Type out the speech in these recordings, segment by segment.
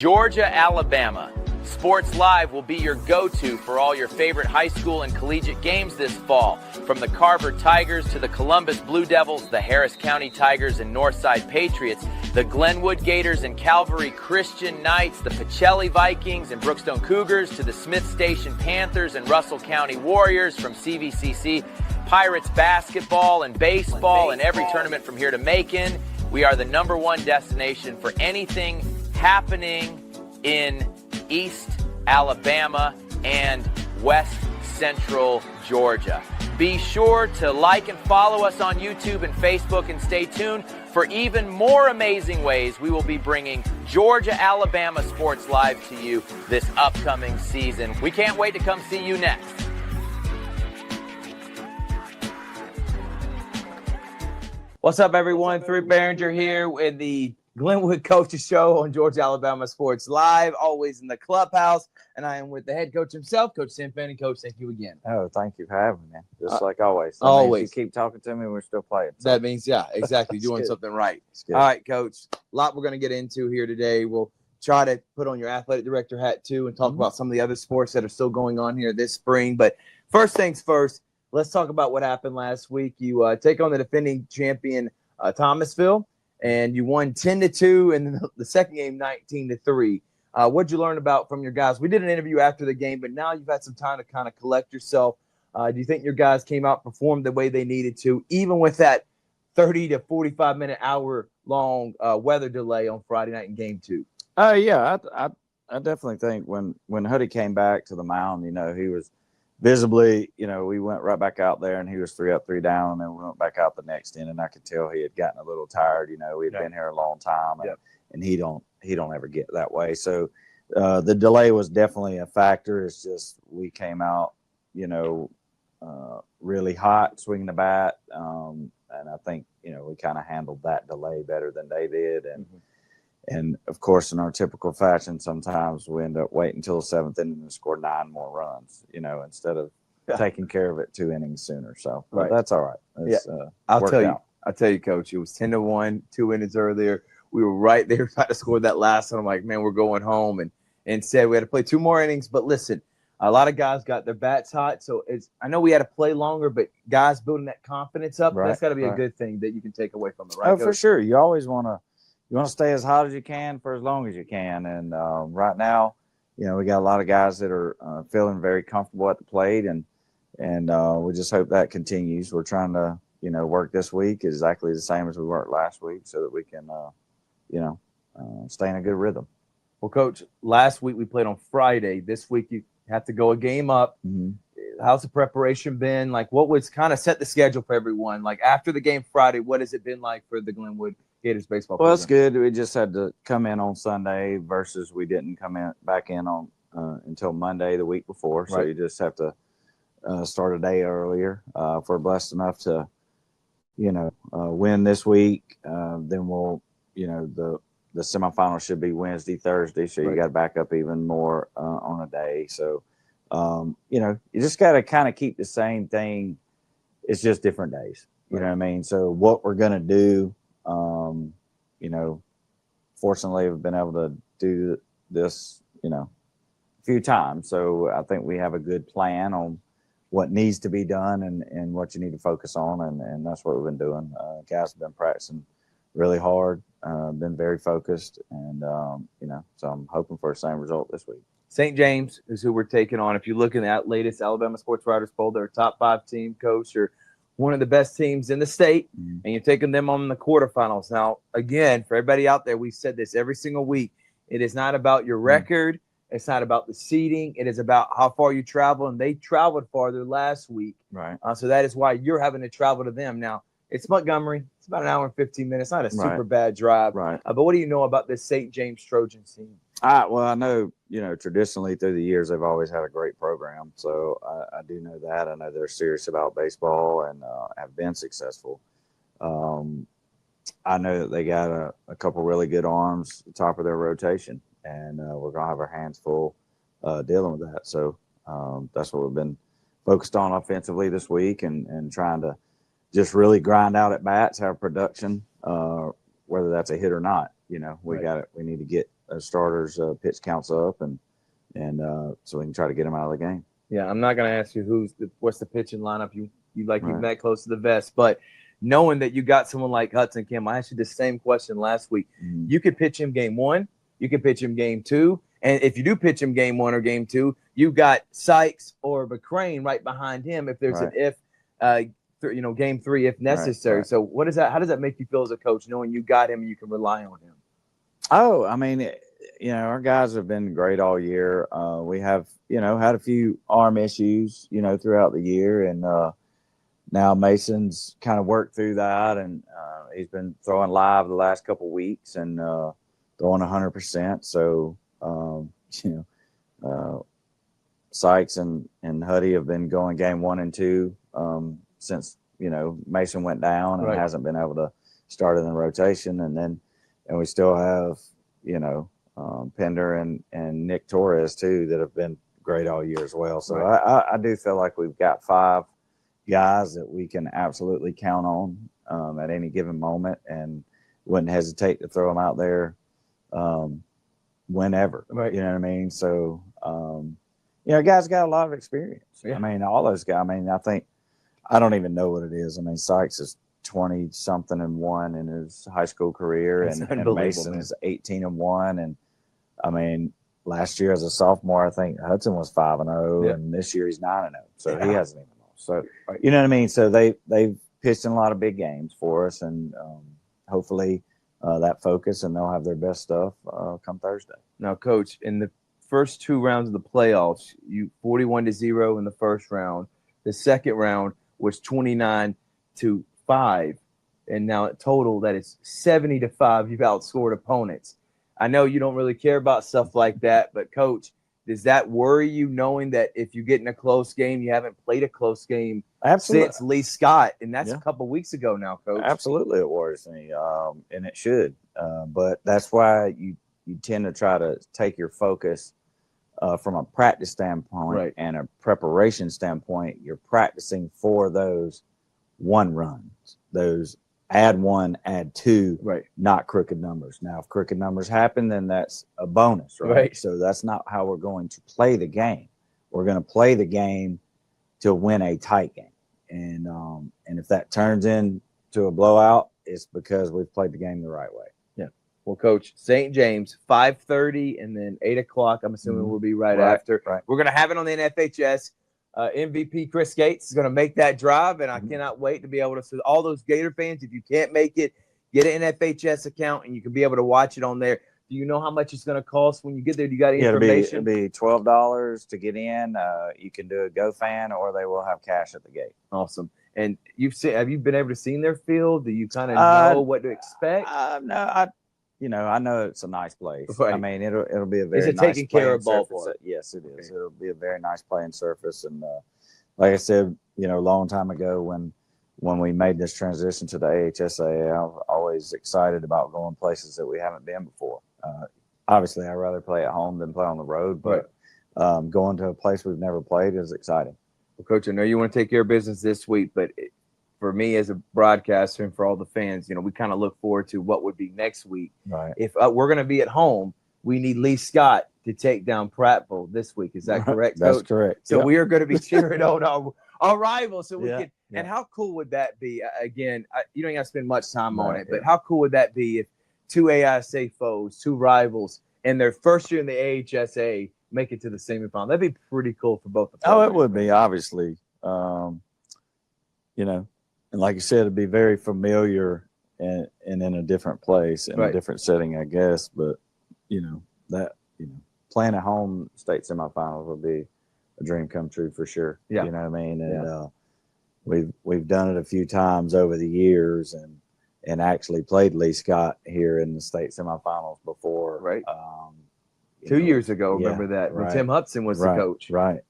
Georgia, Alabama. Sports Live will be your go-to for all your favorite high school and collegiate games this fall. From the Carver Tigers to the Columbus Blue Devils, the Harris County Tigers and Northside Patriots, the Glenwood Gators and Calvary Christian Knights, the Pacelli Vikings and Brookstone Cougars, to the Smith Station Panthers and Russell County Warriors, from CVCC, Pirates basketball and baseball, and every tournament from here to Macon. We are the #1 destination for anything happening in East Alabama and West Central Georgia. Be sure to like and follow us on YouTube and Facebook, and stay tuned for even more amazing ways we will be bringing Georgia, Alabama Sports Live to you this upcoming season. We can't wait to come see you next. What's up, everyone? Thrift Barringer here with the Glenwood Coaches Show on Georgia, Alabama Sports Live, always in the clubhouse. And I am with the head coach himself, Coach Sam Fanning. Coach, thank you again. Oh, thank you for having me, man. Just like always. Always. You keep talking to me, we're still playing. So. That means, yeah, exactly. Doing something right. All right, Coach. A lot we're going to get into here today. We'll try to put on your athletic director hat, too, and talk about some of the other sports that are still going on here this spring. But first things first, let's talk about what happened last week. You take on the defending champion, Thomasville, and you won 10-2, and the second game 19-3. What'd you learn about from your guys? We did an interview after the game, but now you've had some time to kind of collect yourself. Do you think your guys came out, performed the way they needed to, even with that 30 to 45 minute, hour long weather delay on Friday night in game 2? Yeah, I definitely think when Huddy came back to the mound, he was visibly, we went right back out there, and he was 3 up, 3 down, and then we went back out the next inning, and I could tell he had gotten a little tired. We'd been here a long time, and he don't ever get that way. So the delay was definitely a factor. It's just we came out, really hot, swinging the bat, and I think we kind of handled that delay better than they did, and of course, in our typical fashion, sometimes we end up waiting until the 7th inning and score 9 more runs, instead of taking care of it 2 innings sooner. So but that's all right. I'll tell you, Coach, it was 10-1, 2 innings earlier. We were right there trying to score that last one. I'm like, man, we're going home. And instead, we had to play 2 more innings. But listen, a lot of guys got their bats hot. So I know we had to play longer, but guys building that confidence up, that's got to be a good thing that you can take away from it, right? Oh, Coach? For sure. You always want to stay as hot as you can for as long as you can. And right now, we got a lot of guys that are feeling very comfortable at the plate, and we just hope that continues. We're trying to, work this week exactly the same as we worked last week, so that we can, stay in a good rhythm. Well, Coach, last week we played on Friday. This week you have to go a game up. How's the preparation been? Like, what was kind of set the schedule for everyone? Like, after the game Friday, what has it been like for the Glenwood Gators baseball program? Well, it's good. We just had to come in on Sunday versus we didn't come back in on until Monday the week before. So you just have to start a day earlier. If we're blessed enough to, win this week, then we'll, the semifinal should be Wednesday, Thursday. So you got to back up even more on a day. So, you just got to kind of keep the same thing. It's just different days. You know what I mean? So what we're going to do, fortunately, we've been able to do this, a few times. So I think we have a good plan on what needs to be done and what you need to focus on. And that's what we've been doing. Guys have been practicing really hard, been very focused. And, so I'm hoping for the same result this week. St. James is who we're taking on. If you look in that latest Alabama Sports Writers poll, they're a top 5 team, Coach. You're one of the best teams in the state, and you're taking them on the quarterfinals. Now, again, for everybody out there, we said this every single week. It is not about your record. It's not about the seeding. It is about how far you travel, and they traveled farther last week. Right. So that is why you're having to travel to them. Now, it's Montgomery. It's about an hour and 15 minutes. Not a super bad drive. Right. But what do you know about this St. James Trojans team? Well, I know, traditionally through the years, they've always had a great program. So I do know that. I know they're serious about baseball and have been successful. I know that they got a couple really good arms at the top of their rotation, and we're going to have our hands full dealing with that. So that's what we've been focused on offensively this week, and trying to just really grind out at bats, have production, whether that's a hit or not. We need to starters' pitch counts up, and so we can try to get them out of the game. Yeah, I'm not going to ask you what's the pitching lineup you like Right. keeping that close to the vest, but knowing that you got someone like Hudson Kim, I asked you the same question last week. Mm-hmm. You could pitch him game 1, you could pitch him game 2, and if you do pitch him game 1 or game 2, you got Sykes or McCrane right behind him if there's game 3 if necessary. Right. So how does that make you feel as a coach, knowing you got him and you can rely on him? Oh, I mean, our guys have been great all year. We have, had a few arm issues, throughout the year. And now Mason's kind of worked through that. And he's been throwing live the last couple of weeks and throwing 100%. So, Sykes and Huddy have been going game 1 and 2 since, Mason went down and hasn't been able to start in the rotation. And we still have, Pender and Nick Torres too that have been great all year as well. So I do feel like we've got 5 guys that we can absolutely count on at any given moment, and wouldn't hesitate to throw them out there whenever. Right. You know what I mean? So guys got a lot of experience. Yeah. I mean, all those guys. I mean, I don't even know what it is. I mean, Sykes is 20-something and 1 in his high school career, and Mason is 18-1. And I mean, last year as a sophomore, I think Hudson was 5-0, and this year he's 9-0. So he hasn't even lost. So you know what I mean. So they've pitched in a lot of big games for us, and hopefully that focus, and they'll have their best stuff come Thursday. Now, Coach, in the first 2 rounds of the playoffs, you 41-0 in the first round. The second round was 29-5. And now at total, that is 70-5. You've outscored opponents. I know you don't really care about stuff like that, but Coach, does that worry you, knowing that if you get in a close game, you haven't played a close game since Lee Scott, and that's a couple weeks ago now, Coach? Absolutely, it worries me, and it should. But that's why you tend to try to take your focus from a practice standpoint and a preparation standpoint. You're practicing for those 1 runs, those add 1, add 2, not crooked numbers. Now, if crooked numbers happen, then that's a bonus, right? So that's not how we're going to play the game. We're going to play the game to win a tight game. And if that turns into a blowout, it's because we've played the game the right way. Yeah. Well, Coach, St. James, 5:30 and then 8 o'clock, I'm assuming will be right after. Right. We're going to have it on the NFHS. MVP Chris Gates is going to make that drive, and I cannot wait to be able to see all those Gator fans. If you can't make it, get an FHS account, and you can be able to watch it on there. Do you know how much it's going to cost when you get there? Do you got any information? It'll be $12 to get in. You can do a GoFan, or they will have cash at the gate. Awesome. And have you been able to see their field? Do you kind of know what to expect? No, I know it's a nice place. Right. I mean, it'll be a very nice taken care of ballpark. Yes, it is. It'll be a very nice playing surface. And like I said, a long time ago when we made this transition to the AHSA, I was always excited about going places that we haven't been before. Obviously, I'd rather play at home than play on the road, but going to a place we've never played is exciting. Well, Coach, I know you want to take care of business this week, but for me as a broadcaster and for all the fans, we kind of look forward to what would be next week. Right. If we're going to be at home, we need Lee Scott to take down Prattville this week. Is that correct, Coach? That's correct. So we are going to be cheering on our rivals. So we can. Yeah. And how cool would that be? Again, you don't have to spend much time on it, but how cool would that be if 2 AISA foes, 2 rivals, in their first year in the AHSA make it to the semifinal? That'd be pretty cool for both of them. Oh, it would be, obviously. And like you said, it'd be very familiar and in a different place, in a different setting, I guess. But, playing at home state semifinals would be a dream come true for sure. Yeah. You know what I mean? And we've done it a few times over the years and actually played Lee Scott here in the state semifinals before. Right. 2 years ago, remember that, when Tim Hudson was the coach. Right.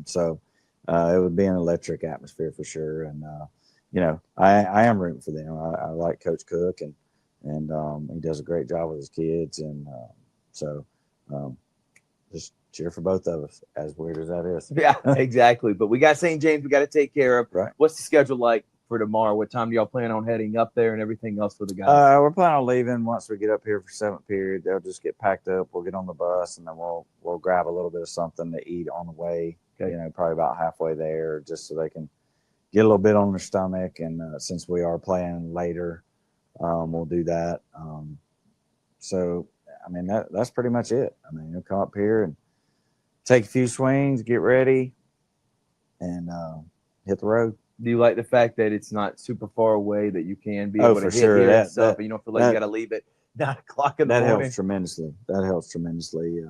So it would be an electric atmosphere for sure. And, I am rooting for them. I like Coach Cook, and he does a great job with his kids. And so just cheer for both of us, as weird as that is. Yeah, exactly. But we got St. James we got to take care of. Right. What's the schedule like for tomorrow? What time do y'all plan on heading up there and everything else for the guys? We're planning on leaving once we get up here for 7th period. They'll just get packed up. We'll get on the bus, and then we'll grab a little bit of something to eat on the way. Okay. You know, probably about halfway there, just so they can get a little bit on their stomach. And since we are playing later, we'll do that. So, I mean, that's pretty much it. I mean, you'll come up here and take a few swings, get ready, and hit the road. Do you like the fact that it's not super far away, that you can be able to for hit sure. here and That- stuff, that- but you don't feel like you got to leave at 9 o'clock in the That morning? helps tremendously. That helps tremendously.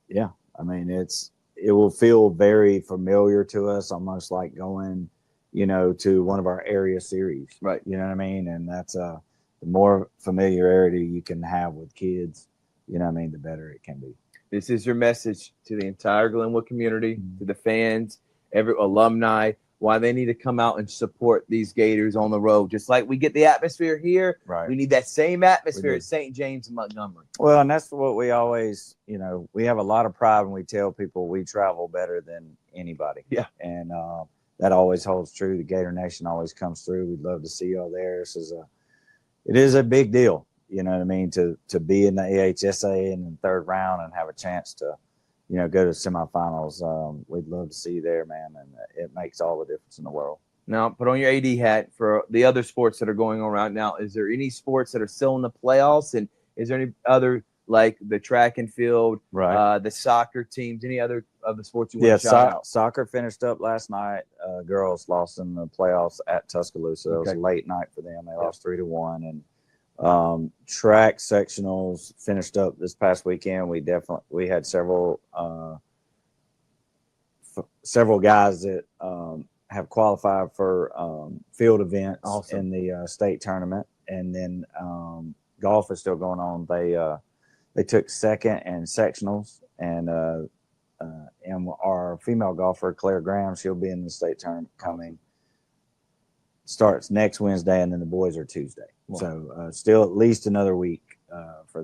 Yeah, I mean, it will feel very familiar to us, almost like going, you know, to one of our area series. Right. You know what I mean? And that's the more familiarity you can have with kids, you know what I mean, the better it can be. This is your message to the entire Glenwood community, to the fans, every alumni, why they need to come out and support these Gators on the road. Just like we get the atmosphere here, Right. we need that same atmosphere do. at St. James and Montgomery. Well, and that's what we always, you know, we have a lot of pride when we tell people we travel better than anybody. Yeah. And that always holds true. The Gator Nation always comes through. We'd love to see y'all there. It is a big deal, you know what I mean, to be in the AHSA in the 3rd round and have a chance to, you know, go to semifinals. We'd love to see you there, man, and it makes all the difference in the world. Now, put on your AD hat for the other sports that are going on right now. Is there any sports that are still in the playoffs? And is there any other, like the track and field, Right. the soccer teams, any other of the sports you want to shout out? Soccer finished up last night. Girls lost in the playoffs at Tuscaloosa. It was a late night for them. They lost 3-1. And track sectionals finished up this past weekend. We had several guys that have qualified for field events in the state tournament. And then golf is still going on. They took second in sectionals, and our female golfer Claire Graham, she'll be in the state tournament coming. Starts next Wednesday, and then the boys are Tuesday. Wow. So still at least another week for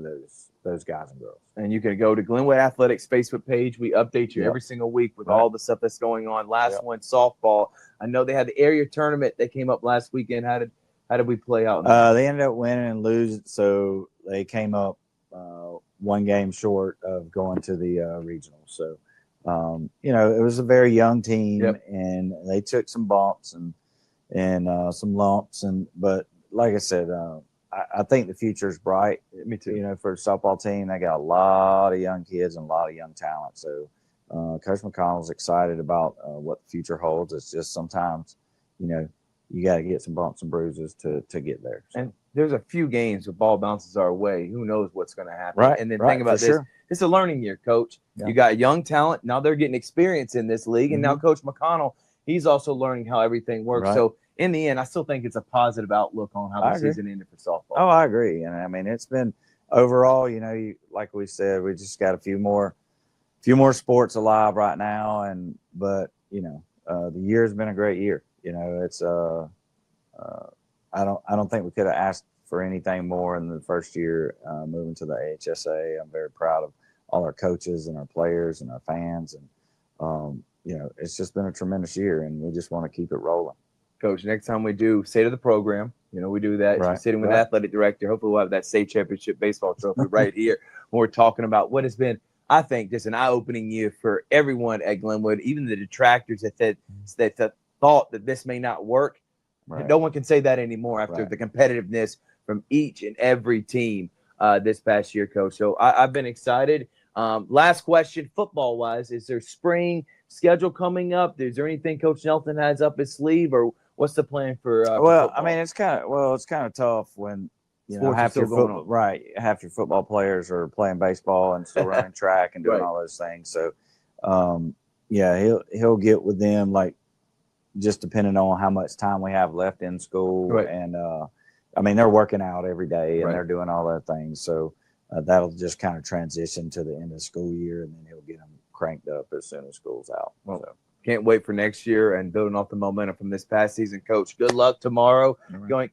those guys and girls. And you can go to Glenwood Athletics Facebook page. We update you every single week with all the stuff that's going on. Last one, softball. I know they had the area tournament that came up last weekend. How did we play out? They ended up winning and losing, so they came up one game short of going to the regional. So, you know, it was a very young team, and they took some bumps and some lumps, but like I said, I think the future is bright. Me too. You know, for the softball team, they got a lot of young kids and a lot of young talent. So, Coach McConnell's excited about what the future holds. It's just sometimes, you know, you got to get some bumps and bruises to get there. So. And there's a few games the ball bounces our way. Who knows what's going to happen? Right. And then think about this. Sure. It's a learning year, Coach. Yeah. You got young talent. Now they're getting experience in this league. And now Coach McConnell, he's also learning how everything works. Right. So in the end, I still think it's a positive outlook on how the season ended for softball. Oh, I agree. And I mean, it's been overall, you know, like we said, we just got a few more sports alive right now. But you know, the year's been a great year. You know, it's I don't think we could have asked for anything more in the first year moving to the AHSA. I'm very proud of all our coaches and our players and our fans, and you know, it's just been a tremendous year, and we just want to keep it rolling. Coach, next time we do State of the Program, you know, we do that. Right. Sitting with the athletic director. Hopefully we'll have that state championship baseball trophy right here when we're talking about what has been, I think, just an eye-opening year for everyone at Glenwood, even the detractors that thought that this may not work. Right. No one can say that anymore after the competitiveness from each and every team this past year, Coach. So I've been excited. Last question, football-wise, is there spring schedule coming up? Is there anything Coach Nelson has up his sleeve, or what's the plan for well, football? I mean, it's kind of tough when you know half your football players are playing baseball and still running track and doing all those things. So, yeah, he'll get with them, like, just depending on how much time we have left in school. Right. And I mean, they're working out every day and they're doing all that things. So that'll just kind of transition to the end of the school year, and then he'll get them cranked up as soon as school's out. Well, so can't wait for next year and building off the momentum from this past season, Coach. Good luck tomorrow.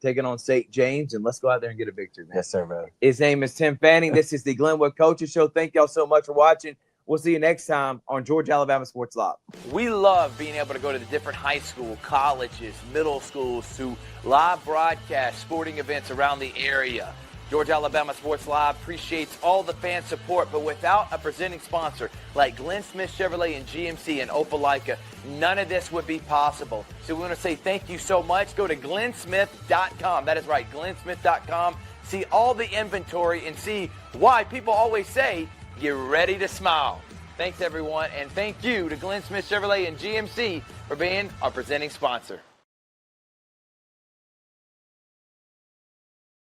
Taking on St. James, and let's go out there and get a victory, man. Yes, sir, brother. His name is Tim Fanning. This is the Glenwood Coaches Show. Thank y'all so much for watching. We'll see you next time on Georgia Alabama Sports Live. We love being able to go to the different high school, colleges, middle schools to live broadcast sporting events around the area. Georgia Alabama Sports Live appreciates all the fan support, but without a presenting sponsor like Glenn Smith Chevrolet and GMC and Opelika, none of this would be possible. So we want to say thank you so much. Go to glennsmith.com. That is right, glennsmith.com. See all the inventory and see why people always say, get ready to smile. Thanks, everyone, and thank you to Glenn Smith Chevrolet and GMC for being our presenting sponsor.